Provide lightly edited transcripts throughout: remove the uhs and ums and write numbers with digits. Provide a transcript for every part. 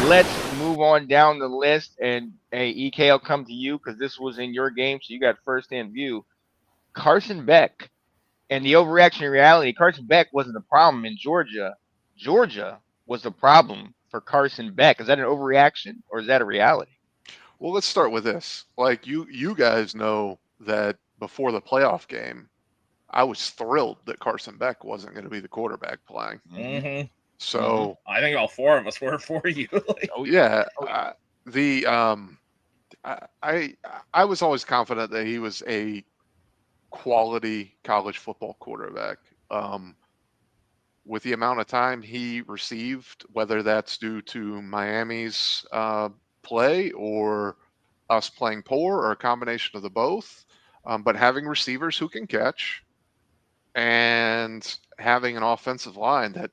let's move on down the list. And hey, EK, I'll come to you because this was in your game, so you got first-hand view. Carson Beck and the overreaction reality. Carson Beck wasn't the problem in Georgia. Georgia was the problem for Carson Beck. Is that an overreaction or is that a reality? Well, let's start with this. Like you guys know that before the playoff game, I was thrilled that Carson Beck wasn't going to be the quarterback playing. Mm-hmm. So I think all four of us were for you. yeah, I was always confident that he was a quality college football quarterback. With the amount of time he received, whether that's due to Miami's play or us playing poor or a combination of the both, but having receivers who can catch and having an offensive line that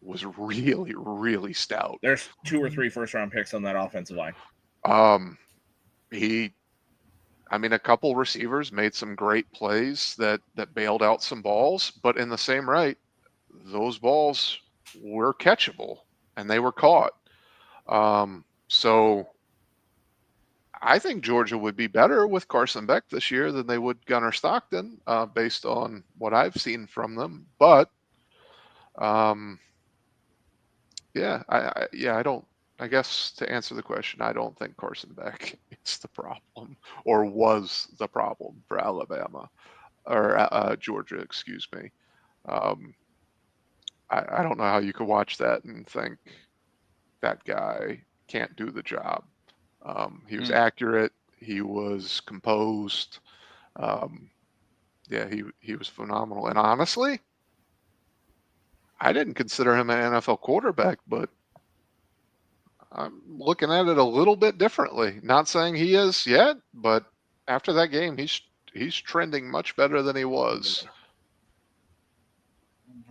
was really, really stout. There's 2 or 3 first-round picks on that offensive line. A couple receivers made some great plays that bailed out some balls, but in the same right, those balls were catchable and they were caught. So I think Georgia would be better with Carson Beck this year than they would Gunnar Stockton, based on what I've seen from them. But I don't. I guess to answer the question, I don't think Carson Beck is the problem or was the problem for Alabama or Georgia. Excuse me. I don't know how you could watch that and think that guy can't do the job. He was accurate. He was composed. He was phenomenal. And honestly, I didn't consider him an NFL quarterback, but I'm looking at it a little bit differently. Not saying he is yet, but after that game, he's trending much better than he was.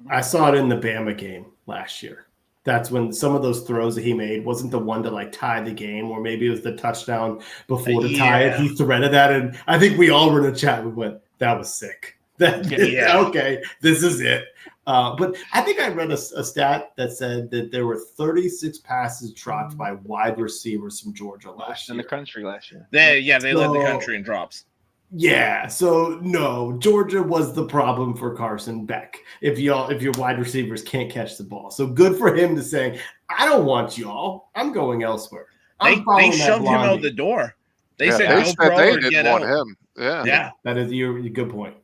I saw it in the Bama game last year. That's when some of those throws that he made wasn't the one to like tie the game, or maybe it was the touchdown before to tie it. He threaded that, and I think we all were in the chat. We went, "That was sick." Okay, this is it. But I think I read a stat that said that there were 36 passes dropped by wide receivers from Georgia last year. In the country last year. They led the country in drops. Yeah, so no, Georgia was the problem for Carson Beck. If your wide receivers can't catch the ball, so good for him to say, "I don't want y'all. I'm going elsewhere." They shoved him out the door. They said they didn't want him. Yeah, that is your good point.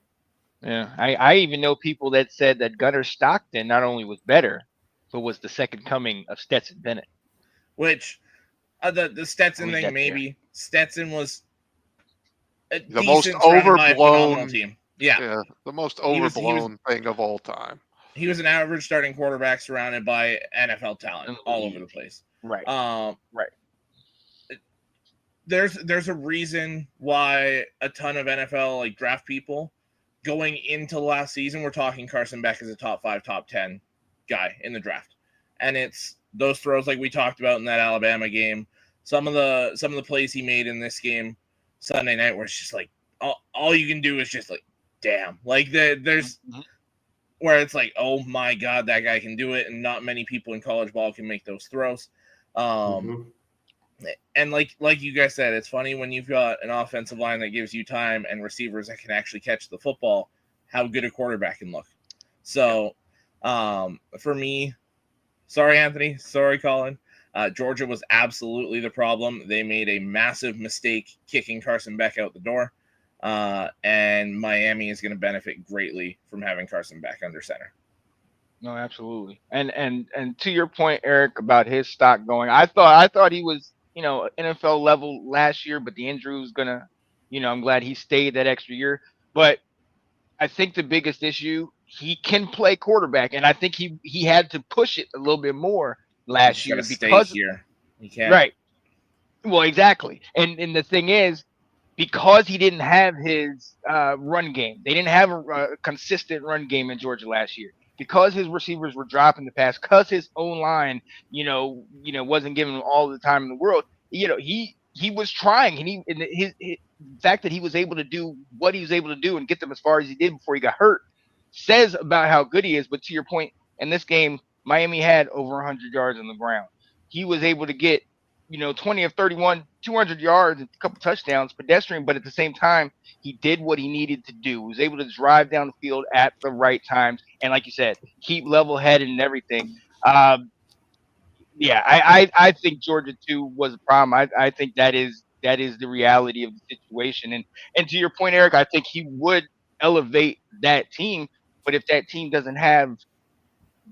Yeah, I even know people that said that Gunnar Stockton not only was better, but was the second coming of Stetson Bennett. Which the Stetson thing, maybe Stetson was the most overblown team. Yeah, the most overblown thing of all time. He was an average starting quarterback surrounded by NFL talent all over the place. Right. Right. There's a reason why a ton of NFL draft people going into last season were talking Carson Beck as a top 5, top 10 guy in the draft, and it's those throws like we talked about in that Alabama game. Some of the plays he made in this game Sunday night where it's just all you can do is just damn, there's where it's oh my God, that guy can do it, and not many people in college ball can make those throws. And like you guys said, it's funny when you've got an offensive line that gives you time and receivers that can actually catch the football, how good a quarterback can look. So for me, sorry Anthony, sorry Colin, Georgia was absolutely the problem. They made a massive mistake kicking Carson Beck out the door, and Miami is going to benefit greatly from having Carson Beck under center. No, absolutely. And to your point, Eric, about his stock going, I thought he was NFL level last year, but the injury was gonna, I'm glad he stayed that extra year. But I think the biggest issue, he can play quarterback, and I think he had to push it a little bit more last year because he can't. Right. Well, exactly. And the thing is, because he didn't have his run game, they didn't have a consistent run game in Georgia last year. Because his receivers were dropping the pass, because his own line, wasn't giving him all the time in the world. He was trying, and his fact that he was able to do what he was able to do and get them as far as he did before he got hurt says about how good he is. But to your point, in this game, Miami had over 100 yards on the ground. he was able to get, 20 of 31, 200 yards, and a couple touchdowns, pedestrian, but at the same time, he did what he needed to do. He was able to drive down the field at the right times, and like you said, keep level-headed and everything. Yeah, I think Georgia too was a problem. I think that is the reality of the situation. And to your point, Eric, I think he would elevate that team, but if that team doesn't have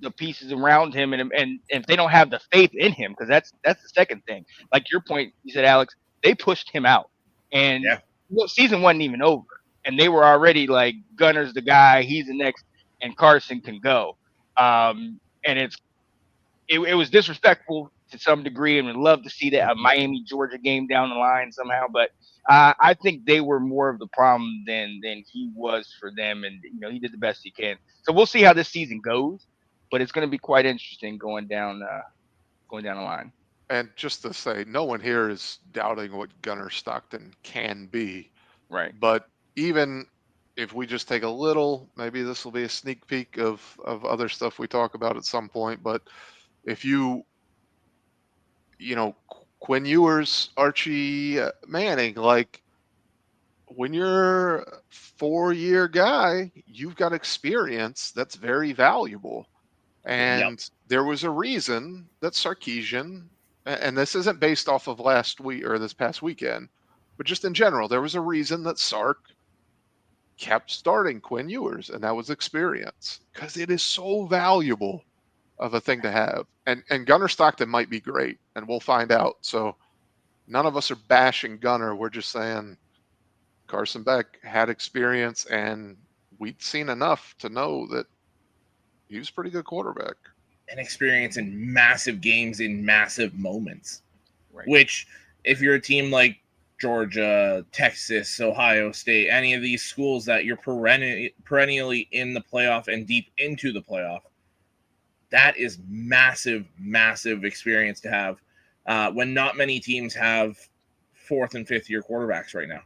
the pieces around him, and if they don't have the faith in him, because that's the second thing. Like your point, you said, Alex, they pushed him out, and Yeah. season wasn't even over, and they were already like, Gunner's the guy, he's the next, and Carson can go. And it was disrespectful to some degree, and would love to see that a Miami Georgia game down the line somehow. But I think they were more of the problem than he was for them, and he did the best he can. So we'll see how this season goes, but it's going to be quite interesting going down the line. And just to say, no one here is doubting what Gunner Stockton can be. Right. But even if we just take a little, maybe this will be a sneak peek of other stuff we talk about at some point. But if Quinn Ewers, Archie Manning, like when you're a 4-year guy, you've got experience that's very valuable. And there was a reason that Sarkisian, and this isn't based off of last week or this past weekend, but just in general, there was a reason that Sark kept starting Quinn Ewers, and that was experience, because it is so valuable of a thing to have. And Gunner Stockton might be great, and we'll find out. So none of us are bashing Gunner. We're just saying Carson Beck had experience, and we'd seen enough to know that he was a pretty good quarterback. And experience in massive games in massive moments. Right. Which, if you're a team like Georgia, Texas, Ohio State, any of these schools that you're perennially in the playoff and deep into the playoff, that is massive, massive experience to have when not many teams have 4th and 5th year quarterbacks right now.